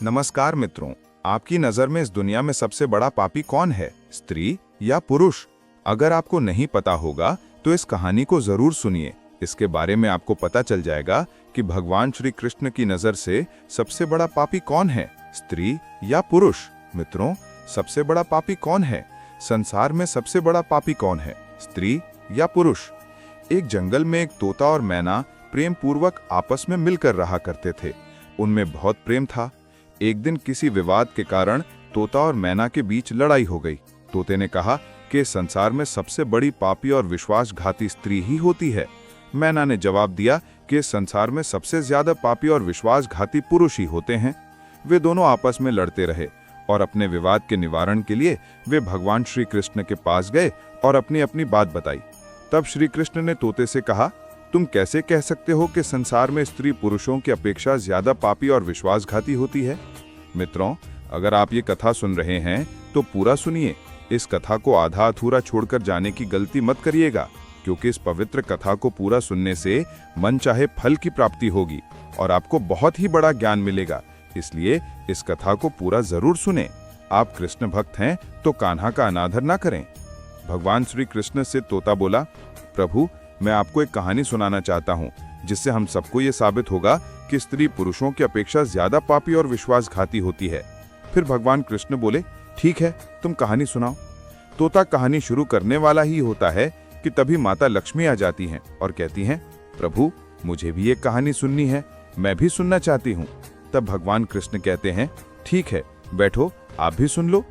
नमस्कार मित्रों, आपकी नजर में इस दुनिया में सबसे बड़ा पापी कौन है, स्त्री या पुरुष? अगर आपको नहीं पता होगा तो इस कहानी को जरूर सुनिए। इसके बारे में आपको पता चल जाएगा कि भगवान श्री कृष्ण की नजर से सबसे बड़ा पापी कौन है, स्त्री या पुरुष। मित्रों, सबसे बड़ा पापी कौन है? संसार में सबसे बड़ा पापी कौन है, स्त्री या पुरुष? एक जंगल में एक तोता और मैना प्रेम पूर्वक आपस में मिलकर रहा करते थे। उनमें बहुत प्रेम था। एक दिन किसी विवाद के कारण तोता और मैना के बीच लड़ाई हो गई। तोते ने कहा कि संसार में सबसे बड़ी पापी और विश्वासघाती स्त्री ही होती है। मैना ने जवाब दिया कि संसार में सबसे ज्यादा पापी और विश्वासघाती पुरुष ही होते हैं। वे दोनों आपस में लड़ते रहे और अपने विवाद के निवारण के लिए वे भगवान श्री कृष्ण के पास गए और अपनी अपनी बात बताई। तब श्री कृष्ण ने तोते से कहा, तुम कैसे कह सकते हो कि संसार में स्त्री पुरुषों की अपेक्षा ज्यादा पापी और विश्वासघाती होती है? मित्रों, अगर आप ये कथा सुन रहे हैं तो पूरा सुनिए। इस कथा को आधा अधूरा छोड़कर जाने की गलती मत करिएगा, क्योंकि इस पवित्र कथा को पूरा सुनने से मन चाहे फल की प्राप्ति होगी और आपको बहुत ही बड़ा ज्ञान मिलेगा। इसलिए इस कथा को पूरा जरूर सुने। आप कृष्ण भक्त हैं तो कान्हा का अनादर ना करें। भगवान श्री कृष्ण से तोता बोला, प्रभु, मैं आपको एक कहानी सुनाना चाहता हूँ जिससे हम सबको ये साबित होगा कि स्त्री पुरुषों की अपेक्षा ज्यादा पापी और विश्वासघाती होती है। फिर भगवान कृष्ण बोले, ठीक है, तुम कहानी सुनाओ। तोता कहानी शुरू करने वाला ही होता है कि तभी माता लक्ष्मी आ जाती हैं और कहती हैं, प्रभु, मुझे भी एक कहानी सुननी है, मैं भी सुनना चाहती हूँ। तब भगवान कृष्ण कहते हैं, ठीक है, बैठो, आप भी सुन लो।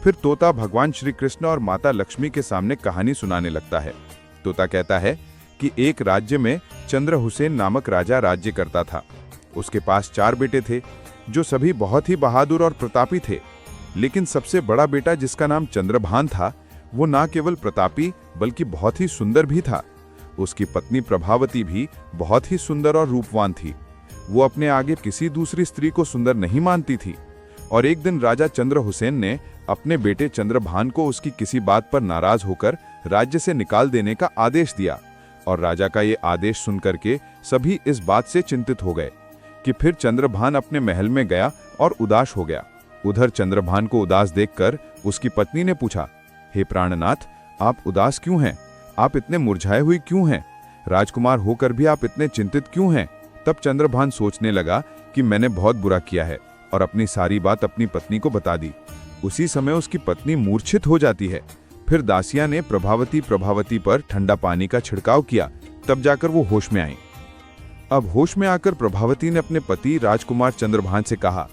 फिर तोता भगवान श्री कृष्ण और माता लक्ष्मी के सामने कहानी सुनाने लगता है। तोता कहता है कि एक राज्य में चंद्र हुसैन नामक राजा राज्य करता था। उसके पास 4 बेटे थे जो सभी बहुत ही बहादुर और प्रतापी थे। लेकिन सबसे बड़ा बेटा, जिसका नाम चंद्रभान था, वो ना केवल प्रतापी बल्कि बहुत ही सुंदर भी था। उसकी पत्नी प्रभावती भी बहुत ही सुंदर और रूपवान थी। वो अपने आगे किसी दूसरी स्त्री को सुंदर नहीं मानती थी। और एक दिन राजा चंद्र हुसैन ने अपने बेटे चंद्रभान को उसकी किसी बात पर नाराज होकर राज्य से निकाल देने का आदेश दिया। और राजा का ये आदेश सुनकर के सभी इस बात से चिंतित हो गए कि फिर चंद्रभान अपने महल में गया और उदास हो गया। उधर चंद्रभान को उदास देखकर उसकी पत्नी ने पूछा, हे प्राणनाथ, आप उदास क्यों हैं? आप इतने मुरझाए हुए क्यों हैं? राजकुमार होकर भी आप इतने चिंतित क्यों हैं? तब चंद्रभान सोचने लगा कि मैंने बहुत बुरा किया है और अपनी सारी बात अपनी पत्नी को बता दी। उसी समय उसकी पत्नी मूर्छित हो जाती है। फिर दासिया ने प्रभावती पर ठंडा पानी का छिड़काव किया, तब जाकर वो होश में आई। अब होश में आकर प्रभावती ने अपने पति राजकुमार चंद्रभान से कहा,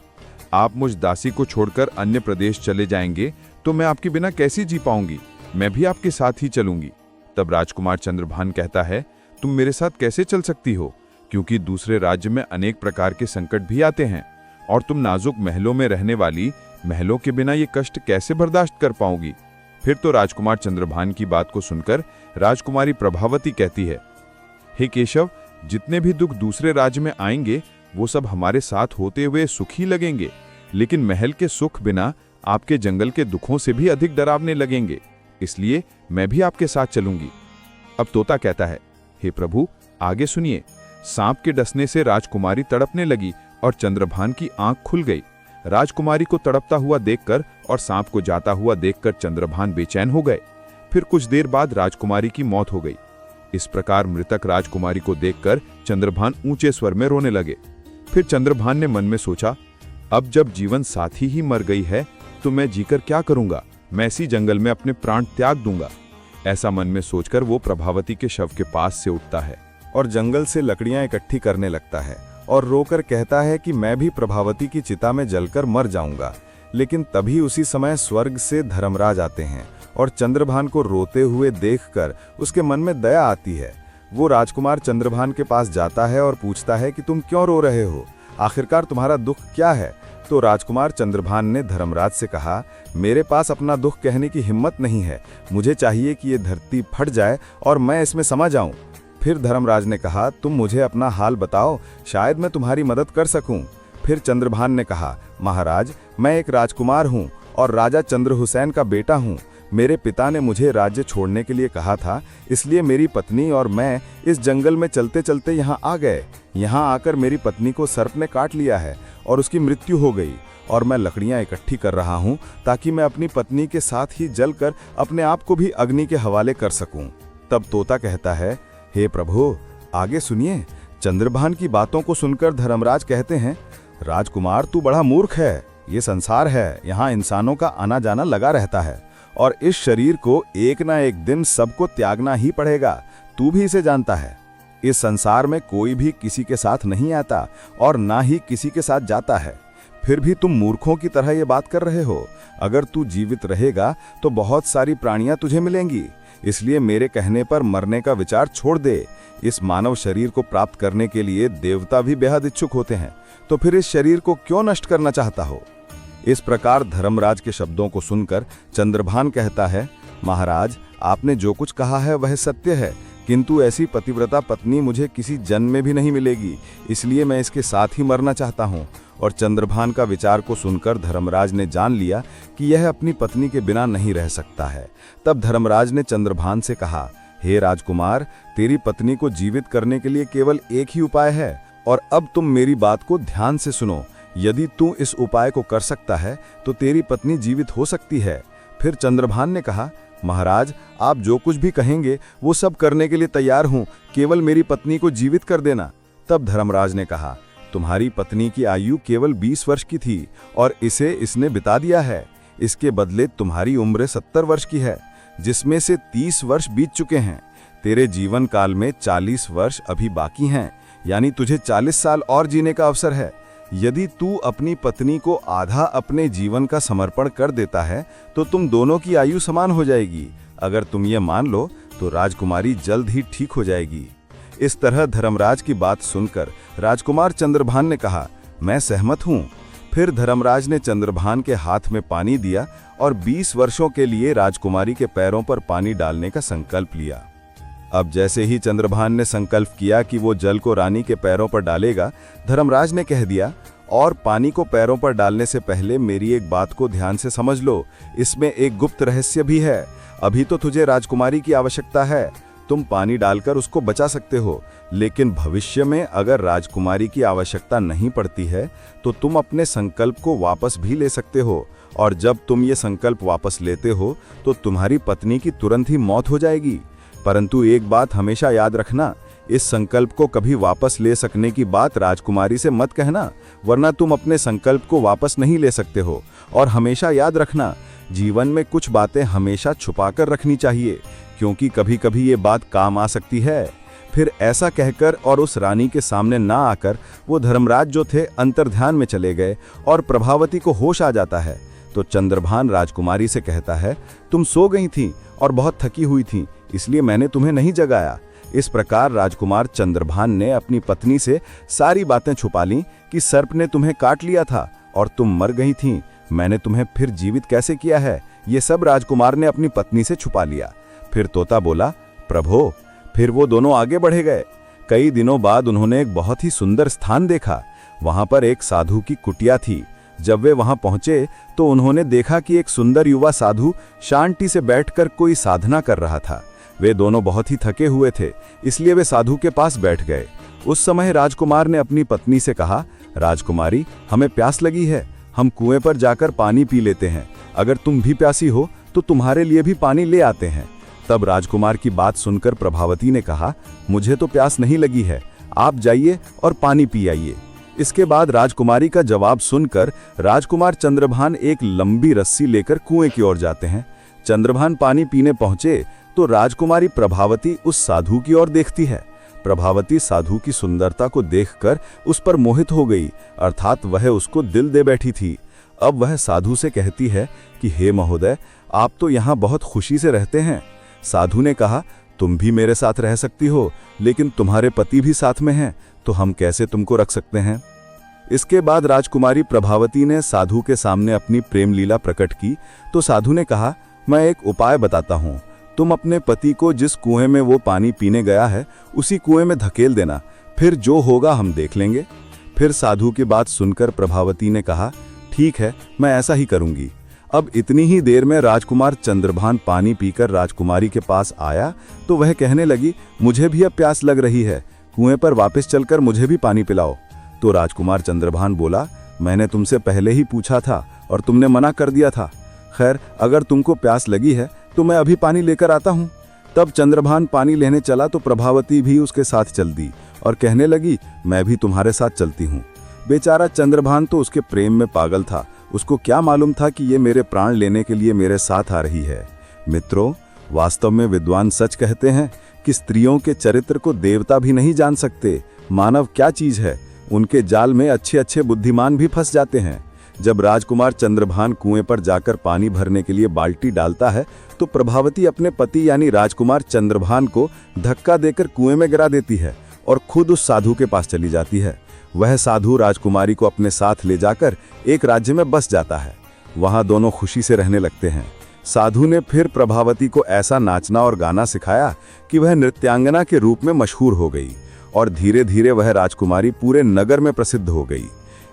आप मुझ दासी को छोड़कर अन्य प्रदेश चले जाएंगे तो मैं आपके बिना कैसे जी पाऊंगी? मैं भी आपके साथ ही चलूंगी। तब राजकुमार चंद्रभान कहता है, तुम मेरे साथ कैसे चल सकती हो? क्योंकि दूसरे राज्य में अनेक प्रकार के संकट भी आते हैं और तुम नाजुक महलों में रहने वाली, महलों के बिना ये कष्ट कैसे बर्दाश्त कर पाओगी? फिर तो राजकुमार चंद्रभान की बात को सुनकर राजकुमारी प्रभावती कहती है, हे केशव, जितने भी दुख दूसरे राज्य में आएंगे वो सब हमारे साथ होते हुए सुखी लगेंगे, लेकिन महल के सुख बिना आपके जंगल के दुखों से भी अधिक डरावने लगेंगे। इसलिए मैं भी आपके साथ चलूंगी। अब तोता कहता है, हे प्रभु, आगे सुनिए। सांप के डसने से राजकुमारी तड़पने लगी और चंद्रभान की आंख खुल गई। राजकुमारी को तड़पता हुआ देखकर और सांप को जाता हुआ देखकर चंद्रभान बेचैन हो गए। फिर कुछ देर बाद राजकुमारी की मौत हो गई। इस प्रकार मृतक राजकुमारी को देखकर चंद्रभान ऊंचे स्वर में रोने लगे। फिर चंद्रभान ने मन में सोचा, अब जब जीवन साथी ही मर गई है तो मैं जीकर क्या करूंगा? मैं इसी जंगल में अपने प्राण त्याग दूंगा। ऐसा मन में सोचकर वो प्रभावती के शव के पास से उठता है और जंगल से लकड़ियां इकट्ठी करने लगता है और रोकर कहता है कि मैं भी प्रभावती की चिता में जलकर मर जाऊंगा। लेकिन तभी उसी समय स्वर्ग से धर्मराज आते हैं और चंद्रभान को रोते हुए देखकर उसके मन में दया आती है। वो राजकुमार चंद्रभान के पास जाता है और पूछता है कि तुम क्यों रो रहे हो? आखिरकार तुम्हारा दुख क्या है? तो राजकुमार चंद्रभान ने धर्मराज से कहा, मेरे पास अपना दुख कहने की हिम्मत नहीं है। मुझे चाहिए कि ये धरती फट जाए और मैं इसमें समा जाऊं। फिर धर्मराज ने कहा, तुम मुझे अपना हाल बताओ, शायद मैं तुम्हारी मदद कर सकूं। फिर चंद्रभान ने कहा, महाराज, मैं एक राजकुमार हूं और राजा चंद्र हुसैन का बेटा हूं। मेरे पिता ने मुझे राज्य छोड़ने के लिए कहा था, इसलिए मेरी पत्नी और मैं इस जंगल में चलते चलते यहाँ आ गए। यहाँ आकर मेरी पत्नी को सर्प ने काट लिया है और उसकी मृत्यु हो गई, और मैं लकड़ियाँ इकट्ठी कर रहा हूँ ताकि मैं अपनी पत्नी के साथ ही जलकर अपने आप को भी अग्नि के हवाले कर सकूं। तब तोता कहता है, हे प्रभु, आगे सुनिए। चंद्रभान की बातों को सुनकर धर्मराज कहते हैं, राजकुमार, तू बड़ा मूर्ख है। ये संसार है, यहाँ इंसानों का आना जाना लगा रहता है और इस शरीर को एक ना एक दिन सबको त्यागना ही पड़ेगा। तू भी इसे जानता है। इस संसार में कोई भी किसी के साथ नहीं आता और ना ही किसी के साथ जाता है। फिर भी तुम मूर्खों की तरह ये बात कर रहे हो। अगर तू जीवित रहेगा तो बहुत सारी प्राणियां तुझे मिलेंगी, इसलिए मेरे कहने पर मरने का विचार छोड़ दे। इस मानव शरीर को प्राप्त करने के लिए देवता भी बेहद इच्छुक होते हैं, तो फिर इस शरीर को क्यों नष्ट करना चाहता हो? इस प्रकार धर्मराज के शब्दों को सुनकर चंद्रभान कहता है, महाराज, आपने जो कुछ कहा है वह सत्य है, किंतु ऐसी पतिव्रता पत्नी मुझे किसी जन्म में भी नहीं मिलेगी, इसलिए मैं इसके साथ ही मरना चाहता हूँ। और चंद्रभान का विचार को सुनकर धर्मराज ने जान लिया कि यह अपनी पत्नी के बिना नहीं रह सकता है। तब धर्मराज ने चंद्रभान से कहा, हे राजकुमार, तेरी पत्नी को जीवित करने के लिए केवल एक ही उपाय है, और अब तुम मेरी बात को ध्यान से सुनो। यदि तू इस उपाय को कर सकता है तो तेरी पत्नी जीवित हो सकती है। फिर चंद्रभान ने कहा, महाराज, आप जो कुछ भी कहेंगे वो सब करने के लिए तैयार हूं, केवल मेरी पत्नी को जीवित कर देना। तब धर्मराज ने कहा, तुम्हारी पत्नी की आयु केवल 20 वर्ष की थी और इसे इसने बिता दिया है। इसके बदले तुम्हारी उम्र 70 वर्ष की है, जिसमें से 30 वर्ष बीत चुके हैं। तेरे जीवन काल में 40 वर्ष अभी बाकी हैं, यानी तुझे 40 साल और जीने का अवसर है। यदि तू अपनी पत्नी को आधा अपने जीवन का समर्पण कर देता है तो तुम दोनों की आयु समान हो जाएगी। अगर तुम ये मान लो तो राजकुमारी जल्द ही ठीक हो जाएगी। इस तरह धर्मराज की बात सुनकर राजकुमार चंद्रभान ने कहा, मैं सहमत हूँ। फिर धर्मराज ने चंद्रभान के हाथ में पानी दिया और 20 वर्षों के लिए राजकुमारी के पैरों पर पानी डालने का संकल्प लिया। अब जैसे ही चंद्रभान ने संकल्प किया कि वो जल को रानी के पैरों पर डालेगा, धर्मराज ने कह दिया, और पानी को पैरों पर डालने से पहले मेरी एक बात को ध्यान से समझ लो। इसमें एक गुप्त रहस्य भी है। अभी तो तुझे राजकुमारी की आवश्यकता है, तुम पानी डालकर उसको बचा सकते हो, लेकिन भविष्य में अगर राजकुमारी की आवश्यकता नहीं पड़ती है तो तुम अपने संकल्प को वापस भी ले सकते हो, और जब तुम ये संकल्प वापस लेते हो तो तुम्हारी पत्नी की तुरंत ही मौत हो जाएगी। परंतु एक बात हमेशा याद रखना, इस संकल्प को कभी वापस ले सकने की बात राजकुमारी से मत कहना, वरना तुम अपने संकल्प को वापस नहीं ले सकते हो। और हमेशा याद रखना, जीवन में कुछ बातें हमेशा छुपाकर रखनी चाहिए, क्योंकि कभी कभी ये बात काम आ सकती है। फिर ऐसा कहकर और उस रानी के सामने ना आकर वो धर्मराज जो थे अंतर्ध्यान में चले गए और प्रभावती को होश आ जाता है। तो चंद्रभान राजकुमारी से कहता है, तुम सो गई थी और बहुत थकी हुई थी, इसलिए मैंने तुम्हें नहीं जगाया। इस प्रकार राजकुमार चंद्रभान ने अपनी पत्नी से सारी बातें छुपा लीं कि सर्प ने तुम्हें काट लिया था और तुम मर गई थीं, मैंने तुम्हें फिर जीवित कैसे किया है, ये सब राजकुमार ने अपनी पत्नी से छुपा लिया। फिर तोता बोला, प्रभो। फिर वो दोनों आगे बढ़े गए। कई दिनों बाद उन्होंने एक बहुत ही सुंदर स्थान देखा। वहां पर एक साधु की कुटिया थी। जब वे वहां पहुंचे तो उन्होंने देखा कि एक सुंदर युवा साधु शांति से बैठकर कोई साधना कर रहा था। वे दोनों बहुत ही थके हुए थे, इसलिए वे साधु के पास बैठ गए। उस समय राजकुमार ने अपनी पत्नी से कहा, राजकुमारी, हमें प्यास लगी है, हम कुएं पर जाकर पानी पी लेते हैं। अगर तुम भी प्यासी हो तो तुम्हारे लिए भी पानी ले आते हैं। तब राजकुमार की बात सुनकर प्रभावती ने कहा, मुझे तो प्यास नहीं लगी है, आप जाइए और पानी पी आइए। इसके बाद राजकुमारी का जवाब सुनकर राजकुमार चंद्रभान एक लंबी रस्सी लेकर कुएं की ओर जाते हैं। चंद्रभान पानी पीने पहुंचे तो राजकुमारी प्रभावती उस साधु की ओर देखती है। प्रभावती साधु की सुंदरता को देखकर उस पर मोहित हो गई, अर्थात वह उसको दिल दे बैठी थी। अब वह साधु से कहती है कि हे महोदय, आप तो यहाँ बहुत खुशी से रहते हैं। साधु ने कहा, तुम भी मेरे साथ रह सकती हो, लेकिन तुम्हारे पति भी साथ में हैं, तो हम कैसे तुमको रख सकते हैं। इसके बाद राजकुमारी प्रभावती ने साधु के सामने अपनी प्रेम लीला प्रकट की। तो साधु ने कहा, मैं एक उपाय बताता हूँ, तुम अपने पति को जिस कुएं में वो पानी पीने गया है उसी कुएं में धकेल देना, फिर जो होगा हम देख लेंगे। फिर साधु की बात सुनकर प्रभावती ने कहा, ठीक है, मैं ऐसा ही करूंगी। अब इतनी ही देर में राजकुमार चंद्रभान पानी पीकर राजकुमारी के पास आया तो वह कहने लगी, मुझे भी अब प्यास लग रही है, कुएं पर वापस चलकर मुझे भी पानी पिलाओ। तो राजकुमार चंद्रभान बोला, मैंने तुमसे पहले ही पूछा था और तुमने मना कर दिया था। खैर, अगर तुमको प्यास लगी है तो मैं अभी पानी लेकर आता हूँ। तब चंद्रभान पानी लेने चला तो प्रभावती भी उसके साथ चल दी और कहने लगी, मैं भी तुम्हारे साथ चलती हूँ। बेचारा चंद्रभान तो उसके प्रेम में पागल था, उसको क्या मालूम था कि ये मेरे प्राण लेने के लिए मेरे साथ आ रही है। मित्रों, वास्तव में विद्वान सच कहते हैं कि स्त्रियों के चरित्र को देवता भी नहीं जान सकते। मानव क्या चीज है, उनके जाल में अच्छे अच्छे बुद्धिमान भी फंस जाते हैं। जब राजकुमार चंद्रभान कुएं पर जाकर पानी भरने के लिए बाल्टी डालता है तो प्रभावती अपने पति यानी राजकुमार चंद्रभान को धक्का देकर कुएं में गिरा देती है और खुद उस साधु के पास चली जाती है। वह साधु राजकुमारी को अपने साथ ले जाकर एक राज्य में बस जाता है। वहां दोनों खुशी से रहने लगते हैं। साधु ने फिर प्रभावती को ऐसा नाचना और गाना सिखाया कि वह नृत्यांगना के रूप में मशहूर हो गई और धीरे धीरे वह राजकुमारी पूरे नगर में प्रसिद्ध हो गई।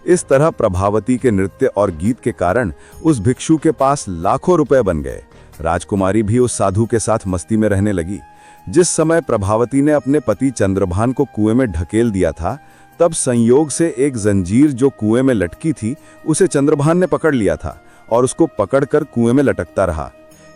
इस तरह प्रभावती के नृत्य और गीत के कारण उस भिक्षु के पास लाखों रुपए बन गए। राजकुमारी भी उस साधु के साथ मस्ती में रहने लगी। जिस समय प्रभावती ने अपने पति चंद्रभान को कुएं में ढकेल दिया था, तब संयोग से एक जंजीर जो कुएं में लटकी थी उसे चंद्रभान ने पकड़ लिया था और उसको पकड़कर कुएं में लटकता रहा।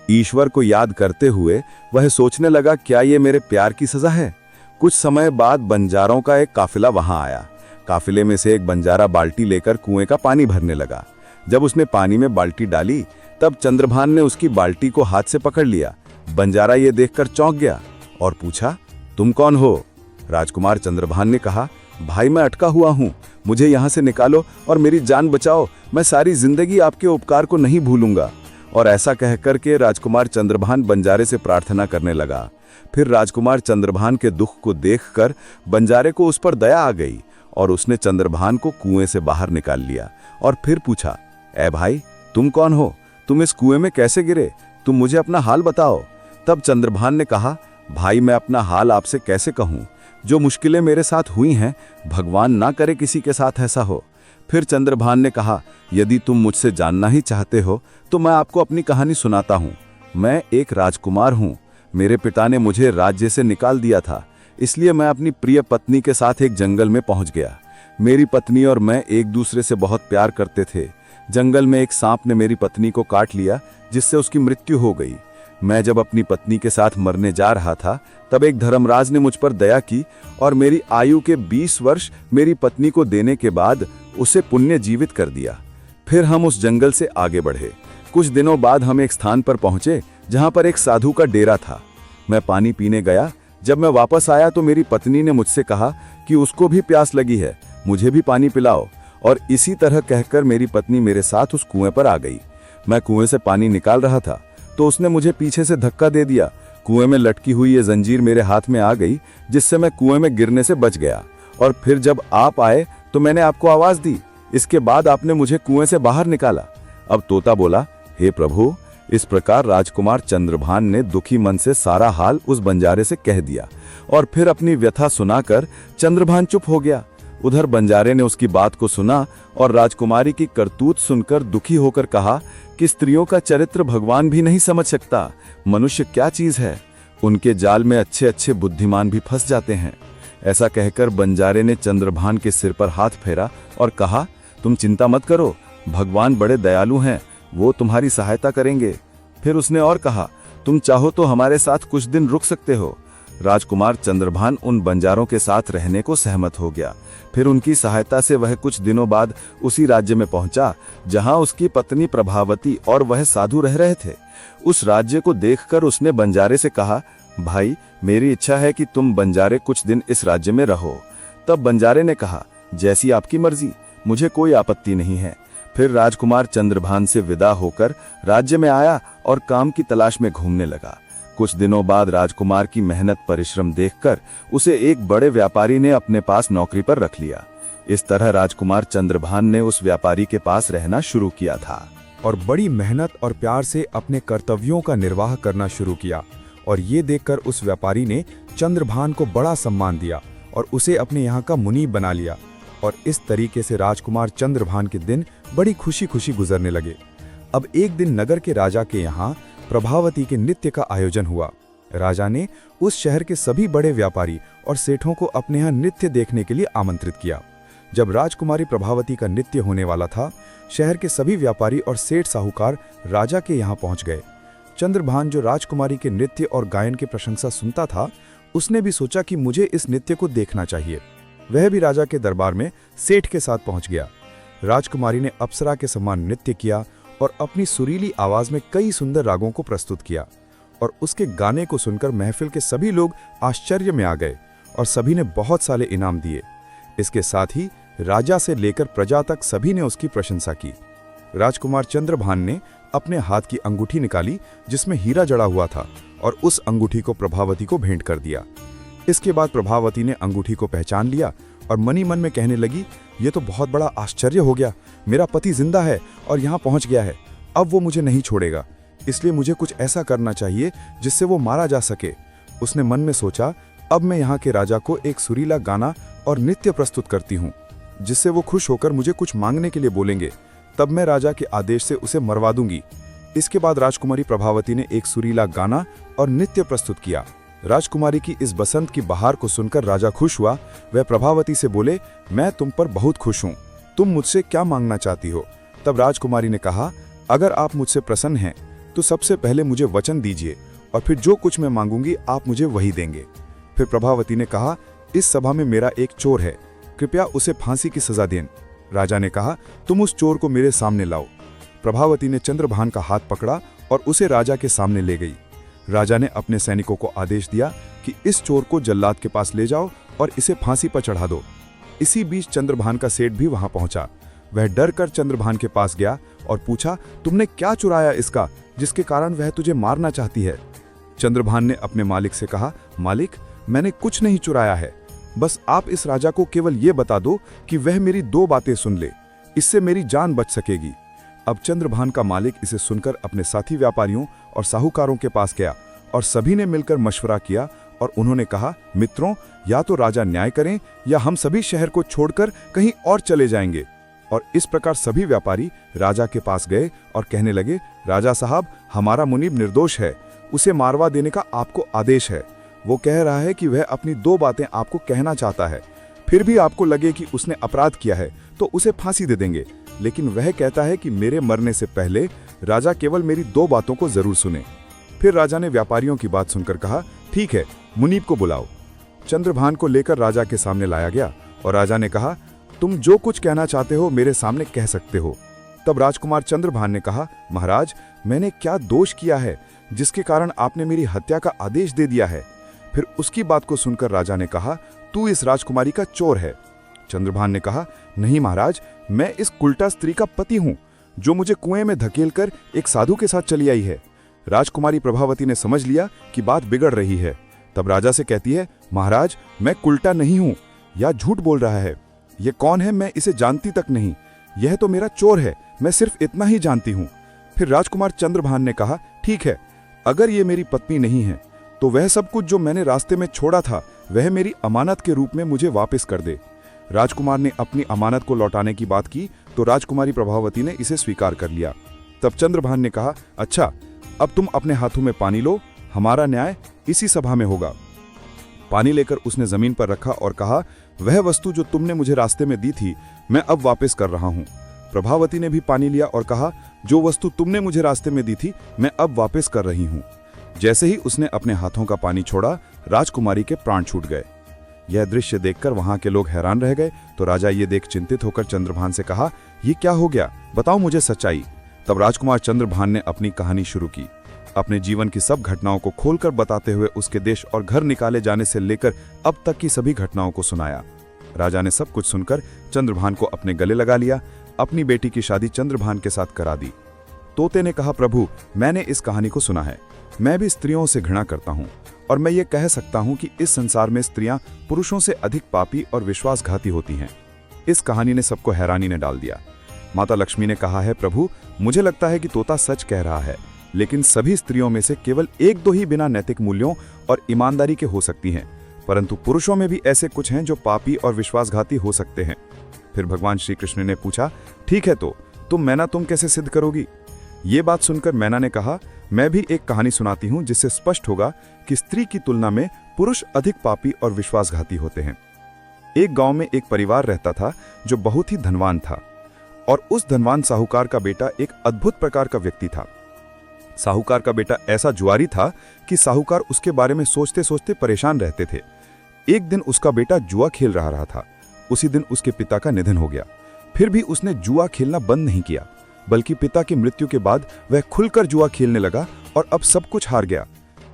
ईश्वर को याद करते हुए वह सोचने लगा, क्या ये मेरे प्यार की सजा है। कुछ समय बाद बंजारों का एक काफिला वहां आया। काफिले में से एक बंजारा बाल्टी लेकर कुएं का पानी भरने लगा। जब उसने पानी में बाल्टी डाली तब चंद्रभान ने उसकी बाल्टी को हाथ से पकड़ लिया। बंजारा ये देखकर चौंक गया और पूछा, तुम कौन हो? राजकुमार चंद्रभान ने कहा, भाई मैं अटका हुआ हूँ, मुझे यहाँ से निकालो और मेरी जान बचाओ, मैं सारी जिंदगी आपके उपकार को नहीं भूलूंगा। और ऐसा कहकर के राजकुमार चंद्रभान बंजारे से प्रार्थना करने लगा। फिर राजकुमार चंद्रभान के दुख को देखकर बंजारे को उस पर दया आ गई और उसने चंद्रभान को कुएं से बाहर निकाल लिया और फिर पूछा, ए भाई तुम कौन हो? तुम इस कुएं में कैसे गिरे? तुम मुझे अपना हाल बताओ। तब चंद्रभान ने कहा, भाई मैं अपना हाल आपसे कैसे कहूं? जो मुश्किलें मेरे साथ हुई हैं, भगवान ना करे किसी के साथ ऐसा हो। फिर चंद्रभान ने कहा, यदि तुम मुझसे जानना ही चाहते हो तो मैं आपको अपनी कहानी सुनाता हूँ। मैं एक राजकुमार हूँ। मेरे पिता ने मुझे राज्य से निकाल दिया था, इसलिए मैं अपनी प्रिय पत्नी के साथ एक जंगल में पहुंच गया। मेरी पत्नी और मैं एक दूसरे से बहुत प्यार करते थे। जंगल में एक सांप ने मेरी पत्नी को काट लिया, जिससे उसकी मृत्यु हो गई। मैं जब अपनी पत्नी के साथ मरने जा रहा था तब एक धर्मराज ने मुझ पर दया की और मेरी आयु के 20 वर्ष मेरी पत्नी को देने के बाद उसे पुण्य जीवित कर दिया। फिर हम उस जंगल से आगे बढ़े। कुछ दिनों बाद हम एक स्थान पर पहुंचे जहां पर एक साधु का डेरा था। मैं पानी पीने गया। जब मैं वापस आया तो मेरी पत्नी ने मुझसे कहा कि उसको भी प्यास लगी है, मुझे भी पानी पिलाओ। और इसी तरह कहकर मेरी पत्नी मेरे साथ उस कुएं पर आ गई। मैं कुएं से पानी निकाल रहा था तो उसने मुझे पीछे से धक्का दे दिया। कुएं में लटकी हुई ये जंजीर मेरे हाथ में आ गई, जिससे मैं कुएं में गिरने से बच गया। और फिर जब आप आए तो मैंने आपको आवाज दी। इसके बाद आपने मुझे कुएं से बाहर निकाला। अब तोता बोला, हे प्रभु। इस प्रकार राजकुमार चंद्रभान ने दुखी मन से सारा हाल उस बंजारे से कह दिया और फिर अपनी व्यथा सुनाकर चंद्रभान चुप हो गया। उधर बंजारे ने उसकी बात को सुना और राजकुमारी की करतूत सुनकर दुखी होकर कहा कि स्त्रियों का चरित्र भगवान भी नहीं समझ सकता। मनुष्य क्या चीज है, उनके जाल में अच्छे अच्छे बुद्धिमान भी फंस जाते हैं। ऐसा कहकर बंजारे ने चंद्रभान के सिर पर हाथ फेरा और कहा, तुम चिंता मत करो, भगवान बड़े दयालु हैं, वो तुम्हारी सहायता करेंगे। फिर उसने और कहा, तुम चाहो तो हमारे साथ कुछ दिन रुक सकते हो। राजकुमार चंद्रभान उन बंजारों के साथ रहने को सहमत हो गया। फिर उनकी सहायता से वह कुछ दिनों बाद उसी राज्य में पहुंचा जहां उसकी पत्नी प्रभावती और वह साधु रह रहे थे। उस राज्य को देखकर उसने बंजारे से कहा, भाई मेरी इच्छा है कि तुम बंजारे कुछ दिन इस राज्य में रहो। तब बंजारे ने कहा, जैसी आपकी मर्जी, मुझे कोई आपत्ति नहीं है। फिर राजकुमार चंद्रभान से विदा होकर राज्य में आया और काम की तलाश में घूमने लगा। कुछ दिनों बाद राजकुमार की मेहनत परिश्रम देखकर उसे एक बड़े व्यापारी ने अपने पास नौकरी पर रख लिया। इस तरह राजकुमार चंद्रभान ने उस व्यापारी के पास रहना शुरू किया था और बड़ी मेहनत और प्यार से अपने कर्तव्यों का निर्वाह करना शुरू किया। और ये देखकर उस व्यापारी ने चंद्रभान को बड़ा सम्मान दिया और उसे अपने यहाँ का मुनीब बना लिया। और इस तरीके से राजकुमार चंद्रभान के दिन बड़ी खुशी खुशी गुजरने लगे। अब एक दिन नगर के राजा के यहाँ प्रभावती के नृत्य का आयोजन हुआ। राजा ने उस शहर के सभी बड़े व्यापारी और सेठों को अपने यहाँ नृत्य देखने के लिए आमंत्रित किया। जब राजकुमारी प्रभावती का नृत्य होने वाला था, शहर के सभी व्यापारी और सेठ साहूकार राजा के यहाँ पहुंच गए। चंद्रभान, जो राजकुमारी के नृत्य और गायन की प्रशंसा सुनता था, उसने भी सोचा कि मुझे इस नृत्य को देखना चाहिए। वह भी राजा के दरबार में सेठ के साथ पहुंच गया। राजकुमारी ने अप्सरा के समान नृत्य किया और अपनी सुरीली आवाज में कई सुंदर रागों को प्रस्तुत किया, और उसके गाने को सुनकर महफिल के सभी लोग आश्चर्य में आ गए और सभी ने बहुत सारे इनाम दिए। इसके साथ ही राजा से लेकर प्रजा तक सभी ने उसकी प्रशंसा की। राजकुमार चंद्रभान ने अपने हाथ की अंगूठी निकाली जिसमें हीरा जड़ा हुआ था, और उस अंगूठी को प्रभावती को भेंट कर दिया। इसके बाद प्रभावती ने अंगूठी को पहचान लिया और मनी मन में कहने लगी, ये तो बहुत बड़ा आश्चर्य हो गया। मेरा पति जिंदा है और यहाँ पहुँच गया है। अब वो मुझे नहीं छोड़ेगा, इसलिए मुझे कुछ ऐसा करना चाहिए जिससे वो मारा जा सके। उसने मन में सोचा, अब मैं यहाँ के राजा को एक सुरीला गाना और नृत्य प्रस्तुत करती हूँ, जिससे वो खुश होकर मुझे कुछ मांगने के लिए बोलेंगे। तब मैं राजा के आदेश से उसे मरवा दूंगी। इसके बाद राजकुमारी प्रभावती ने एक सुरीला गाना और नृत्य प्रस्तुत किया। राजकुमारी की इस बसंत की बहार को सुनकर राजा खुश हुआ। वह प्रभावती से बोले, मैं तुम पर बहुत खुश हूँ, तुम मुझसे क्या मांगना चाहती हो? तब राजकुमारी ने कहा, अगर आप मुझसे प्रसन्न हैं तो सबसे पहले मुझे वचन दीजिए, और फिर जो कुछ मैं मांगूंगी आप मुझे वही देंगे। फिर प्रभावती ने कहा, इस सभा में मेरा एक चोर है, कृपया उसे फांसी की सजा दें। राजा ने कहा, तुम उस चोर को मेरे सामने लाओ। प्रभावती ने चंद्रभान का हाथ पकड़ा और उसे राजा के सामने ले गई। राजा ने अपने सैनिकों को आदेश दिया कि इस चोर को जल्लाद के पास ले जाओ और इसे फांसी पर चढ़ा दो। इसी बीच चंद्रभान का सेठ भी वहां पहुंचा। वह डर कर चंद्रभान के पास गया और पूछा, तुमने क्या चुराया इसका, जिसके कारण वह तुझे मारना चाहती है? चंद्रभान ने अपने मालिक से कहा, मालिक, मैंने कुछ नहीं चुराया है, बस आप इस राजा को केवल ये बता दो कि वह मेरी 2 बातें सुन ले, इससे मेरी जान बच सकेगी। अब चंद्रभान का मालिक इसे सुनकर अपने साथी व्यापारियों और साहूकारों के पास गया और सभी ने मिलकर मशवरा किया, और उन्होंने कहा, मित्रों, या तो राजा न्याय करें या हम सभी शहर को छोड़कर कहीं और चले जाएंगे। और इस प्रकार सभी व्यापारी राजा के पास गए और कहने लगे, राजा साहब, हमारा मुनीब निर्दोष है, उसे मारवा देने का आपको आदेश है। वो कह रहा है कि वह अपनी 2 बातें आपको कहना चाहता है, फिर भी आपको लगे कि उसने अपराध किया है तो उसे फांसी दे देंगे, लेकिन वह कहता है कि मेरे मरने से पहले राजा केवल मेरी 2 बातों को जरूर सुने। फिर राजा ने व्यापारियों की बात सुनकर कहा, ठीक है, मुनीब को बुलाओ। चंद्रभान को लेकर राजा के सामने लाया गया और राजा ने कहा, तुम जो कुछ कहना चाहते हो मेरे सामने कह सकते हो। तब राजकुमार चंद्रभान ने कहा, महाराज, मैंने क्या दोष किया है जिसके कारण आपने मेरी हत्या का आदेश दे दिया है? फिर उसकी बात को सुनकर राजा ने कहा, तू इस राजकुमारी का चोर है। चंद्रभान ने कहा, नहीं महाराज, मैं इस कुल्टा स्त्री का पति हूं, जो मुझे कुएं में धकेलकर एक साधु के साथ चली आई है। राजकुमारी प्रभावती ने समझ लिया कि बात बिगड़ रही है। तब राजा से कहती है, महाराज, मैं कुल्टा नहीं हूं, या झूठ बोल रहा है। यह कौन है, मैं इसे जानती तक नहीं। यह तो मेरा चोर है, मैं सिर्फ इतना ही जानती हूं। फिर राजकुमार चंद्रभान ने कहा, ठीक है, अगर ये मेरी पत्नी नहीं है तो वह सब कुछ जो मैंने रास्ते में छोड़ा था वह मेरी अमानत के रूप में मुझे वापस कर दे। राजकुमार ने अपनी अमानत को लौटाने की बात की तो राजकुमारी प्रभावती ने इसे स्वीकार कर लिया। तब चंद्रभान ने कहा, अच्छा, अब तुम अपने हाथों में पानी लो, हमारा न्याय इसी सभा में होगा। पानी लेकर उसने जमीन पर रखा और कहा, वह वस्तु जो तुमने मुझे रास्ते में दी थी मैं अब वापस कर रहा हूं। प्रभावती ने भी पानी लिया और कहा, जो वस्तु तुमने मुझे रास्ते में दी थी मैं अब वापस कर रही हूं। जैसे ही उसने अपने हाथों का पानी छोड़ा, राजकुमारी के प्राण छूट गए। यह दृश्य देखकर वहां के लोग हैरान रह गए तो राजा ये देख चिंतित होकर चंद्रभान से कहा, ये क्या हो गया, बताओ मुझे सच्चाई। तब राजकुमार चंद्रभान ने अपनी कहानी शुरू की, अपने जीवन की सब घटनाओं को खोलकर बताते हुए उसके देश और घर निकाले जाने से लेकर अब तक की सभी घटनाओं को सुनाया। राजा ने सब कुछ सुनकर चंद्रभान को अपने गले लगा लिया। अपनी बेटी की शादी चंद्रभान के साथ करा दी। तोते ने कहा, प्रभु, मैंने इस कहानी को सुना है, मैं भी स्त्रियों से घृणा करता हूँ, और मैं ये कह सकता हूँ कि इस संसार में स्त्रियां पुरुषों से अधिक पापी और विश्वासघाती होती हैं। इस कहानी ने सबको हैरानी में डाल दिया। माता लक्ष्मी ने कहा है, प्रभु, मुझे लगता है कि तोता सच कह रहा है, लेकिन सभी स्त्रियों में से केवल 1-2 ही बिना नैतिक मूल्यों और ईमानदारी के हो सकती हैं, परंतु पुरुषों में भी ऐसे कुछ हैं जो पापी और विश्वासघाती हो सकते हैं। फिर भगवान श्री कृष्ण ने पूछा, ठीक है, तो तुम कैसे सिद्ध करोगी? ये बात सुनकर मैना ने कहा, मैं भी एक कहानी सुनाती हूँ जिससे स्पष्ट होगा कि स्त्री की तुलना में पुरुष अधिक पापी और विश्वासघाती होते हैं। एक गांव में एक परिवार रहता था जो बहुत ही धनवान था, और उस धनवान साहूकार का बेटा एक अद्भुत प्रकार का व्यक्ति था। साहूकार का बेटा ऐसा जुआरी था कि साहूकार उसके बारे में सोचते सोचते परेशान रहते थे। एक दिन उसका बेटा जुआ खेल रहा था। उसी दिन उसके पिता का निधन हो गया। फिर भी उसने जुआ खेलना बंद नहीं किया, बल्कि पिता की मृत्यु के बाद वह खुलकर जुआ खेलने लगा और अब सब कुछ हार गया।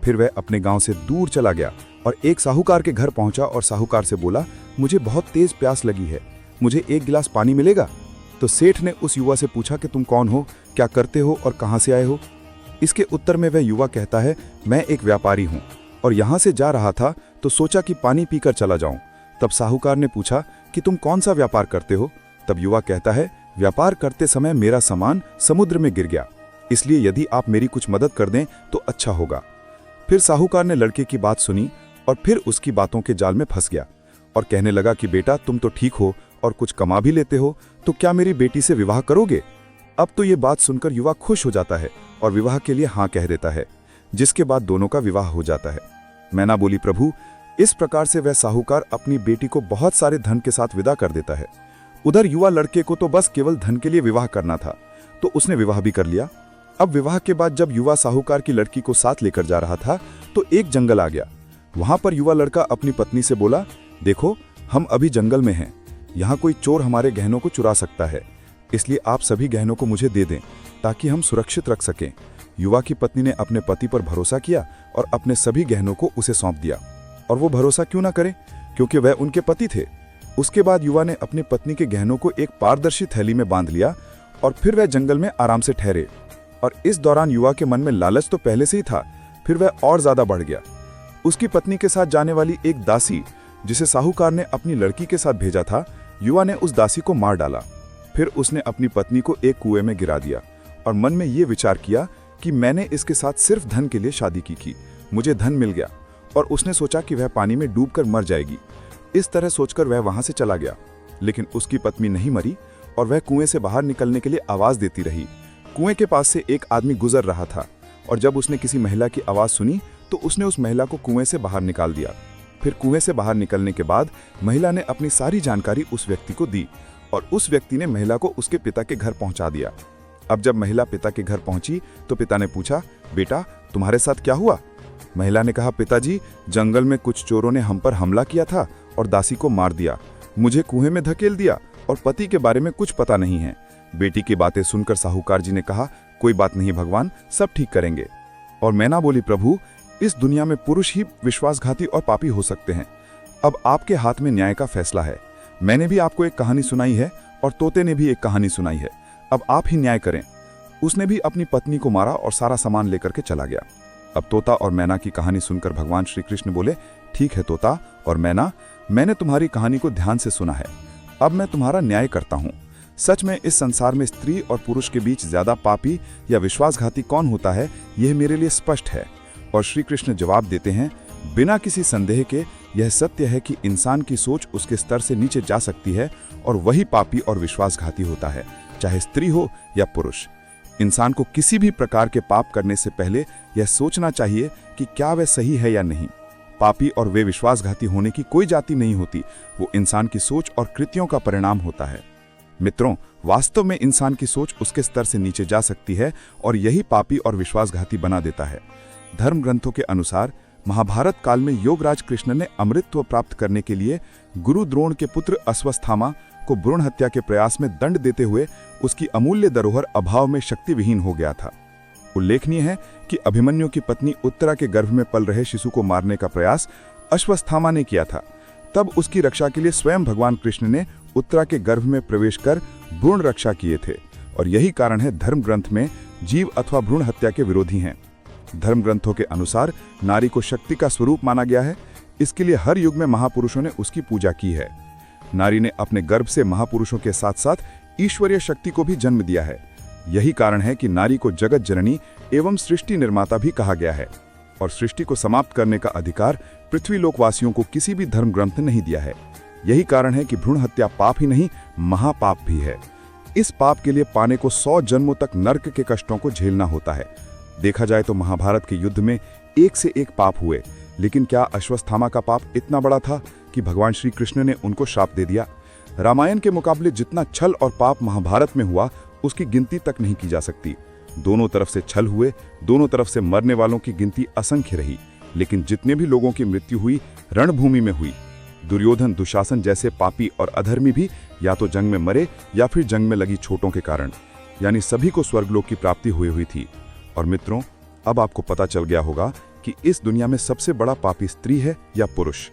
फिर वह अपने गांव से दूर चला गया और एक साहूकार के घर पहुंचा और साहूकार से बोला, मुझे बहुत तेज प्यास लगी है, मुझे एक गिलास पानी मिलेगा? तो सेठ ने उस युवा से पूछा कि तुम कौन हो, क्या करते हो और कहां से आए हो? इसके उत्तर में वह युवा कहता है, मैं एक व्यापारी हूं और यहां से जा रहा था तो सोचा कि पानी पीकर चला जाऊं। तब साहूकार ने पूछा कि तुम कौन सा व्यापार करते हो? तब युवा कहता है, व्यापार करते समय मेरा सामान समुद्र में गिर गया, इसलिए यदि आप मेरी कुछ मदद कर दें तो अच्छा होगा। फिर साहूकार ने लड़के की बात सुनी और फिर उसकी बातों के जाल में फंस गया और कहने लगा कि बेटा, तुम तो ठीक हो और कुछ कमा भी लेते हो, तो क्या मेरी बेटी से विवाह करोगे? अब तो ये बात सुनकर युवा खुश हो जाता है और विवाह के लिए हाँ कह देता है, जिसके बाद दोनों का विवाह हो जाता है। मैना बोली, प्रभु, इस प्रकार से वह साहूकार अपनी बेटी को बहुत सारे धन के साथ विदा कर देता है। उधर युवा लड़के को तो बस केवल धन के लिए विवाह करना था, तो उसने विवाह भी कर लिया। अब विवाह के बाद जब युवा साहूकार की लड़की को साथ लेकर जा रहा था तो एक जंगल आ गया। वहां पर युवा लड़का अपनी पत्नी से बोला, देखो, हम अभी जंगल में हैं, यहाँ कोई चोर हमारे गहनों को चुरा सकता है, इसलिए आप सभी गहनों को मुझे दे दें ताकि हम सुरक्षित रख सकें। युवा की पत्नी ने अपने पति पर भरोसा किया और अपने सभी गहनों को उसे सौंप दिया। और वो भरोसा क्यों ना करे, क्योंकि वह उनके पति थे। उसके बाद युवा ने अपनी पत्नी के गहनों को एक पारदर्शी थैली में बांध लिया और फिर वह जंगल में आराम से ठहरे। और इस दौरान युवा के मन में लालच तो पहले से ही था, फिर वह और ज्यादा बढ़ गया। उसकी पत्नी के साथ जाने वाली एक दासी, जिसे साहूकार ने अपनी लड़की के साथ भेजा था, युवा ने उस दासी को मार डाला। फिर उसने अपनी पत्नी को एक कुएं में गिरा दिया और मन में ये विचार किया कि मैंने इसके साथ सिर्फ धन के लिए शादी की थी, मुझे धन मिल गया। और उसने सोचा कि वह पानी में डूबकर मर जाएगी। इस तरह सोचकर वह वहां से चला गया। लेकिन उसकी पत्नी नहीं मरी और वह कुएं से बाहर निकलने के लिए आवाज देती रही। कुएं के पास से एक आदमी गुजर रहा था और जब उसने किसी महिला की आवाज सुनी तो उसने उस महिला को कुएं से बाहर निकाल दिया। फिर कुएं से बाहर निकलने के बाद महिला ने अपनी सारी जानकारी उस व्यक्ति को दी और उस व्यक्ति ने महिला को उसके पिता के घर पहुंचा दिया। अब जब महिला पिता के घर पहुंची तो पिता ने पूछा, बेटा, तुम्हारे साथ क्या हुआ? महिला ने कहा, पिताजी, जंगल में कुछ चोरों ने हम पर हमला किया था और दासी को मार दिया, मुझे कुएं में धकेल दिया और पति के बारे में कुछ पता नहीं है। बेटी की बातें सुनकर साहूकार जी ने कहा, कोई बात नहीं भगवान, सब ठीक करेंगे। और मैना बोली, प्रभु, इस दुनिया में पुरुष ही विश्वासघाती और पापी हो सकते हैं। अब आपके हाथ में न्याय का फैसला है। मैंने भी आपको एक कहानी सुनाई है और तोते ने भी एक कहानी सुनाई है, अब आप ही न्याय करें। उसने भी अपनी पत्नी को मारा और सारा सामान लेकर के चला गया। अब तोता और मैना की कहानी सुनकर भगवान श्री कृष्ण बोले, ठीक है तोता और मैना, मैंने तुम्हारी कहानी को ध्यान से सुना है, अब मैं तुम्हारा न्याय करता हूँ। सच में इस संसार में स्त्री और पुरुष के बीच ज्यादा पापी या विश्वासघाती कौन होता है, यह मेरे लिए स्पष्ट है। और श्री कृष्ण जवाब देते हैं, बिना किसी संदेह के यह सत्य है कि इंसान की सोच उसके स्तर से नीचे जा सकती है और वही पापी और विश्वासघाती होता है, चाहे स्त्री हो या पुरुष। इंसान को किसी भी प्रकार के पाप करने से पहले यह सोचना चाहिए कि क्या वह सही है या नहीं। पापी और वे विश्वासघाती होने की कोई जाति नहीं होती, वो इंसान की सोच और कृत्यों का परिणाम होता है। मित्रों, वास्तव में इंसान की सोच उसके स्तर से नीचे जा सकती है और यही पापी और विश्वासघाती बना देता है। धर्म ग्रंथों के अनुसार महाभारत काल में योगराज कृष्ण ने अमृतत्व प्राप्त करने के लिए गुरु द्रोण के पुत्र अश्वस्थामा को भ्रूण हत्या के प्रयास में दंड देते हुए उसकी अमूल्य धरोहर अभाव में शक्तिविहीन हो गया था। उल्लेखनीय है कि अभिमन्यु की पत्नी उत्तरा के गर्भ में पल रहे शिशु को मारने का प्रयास अश्वस्थामा ने किया था। तब उसकी रक्षा के लिए स्वयं भगवान कृष्ण ने उत्तरा के गर्भ में प्रवेश कर भ्रूण रक्षा किए थे। और यही कारण है धर्म ग्रंथ में जीव अथवा भ्रूण हत्या के विरोधी हैं। धर्म ग्रंथों के अनुसार नारी को शक्ति का स्वरूप माना गया है, इसके लिए हर युग में महापुरुषों ने उसकी पूजा की है। नारी ने अपने गर्भ से महापुरुषों के साथ साथ ईश्वरीय शक्ति को भी जन्म दिया है। यही कारण है कि नारी को जगत जननी एवं सृष्टि निर्माता भी कहा गया है और सृष्टि को समाप्त करने का अधिकार पृथ्वी लोकवासियों को किसी भी धर्म ग्रंथ ने नहीं दिया है। यही कारण है कि भ्रूण हत्या पाप ही नहीं, महापाप भी है। इस पाप के लिए पाने को 100 जन्मों तक नर्क के कष्टों को झेलना होता है। देखा जाए तो महाभारत के युद्ध में एक से एक पाप हुए, लेकिन क्या अश्वत्थामा का पाप इतना बड़ा था कि भगवान श्री कृष्ण ने उनको श्राप दे दिया? रामायण के मुकाबले जितना छल और पाप महाभारत में हुआ, उसकी गिनती तक नहीं की जा सकती। दोनों तरफ से छल हुए, दोनों तरफ से मरने वालों की गिनती असंख्य रही, लेकिन जितने भी लोगों की मृत्यु हुई रणभूमि में हुई। दुर्योधन, दुशासन जैसे पापी और अधर्मी भी या तो जंग में मरे या फिर जंग में लगी चोटों के कारण, यानी सभी को स्वर्गलोक की प्राप्ति हुई थी। और मित्रों, अब आपको पता चल गया होगा कि इस दुनिया में सबसे बड़ा पापी स्त्री है या पुरुष।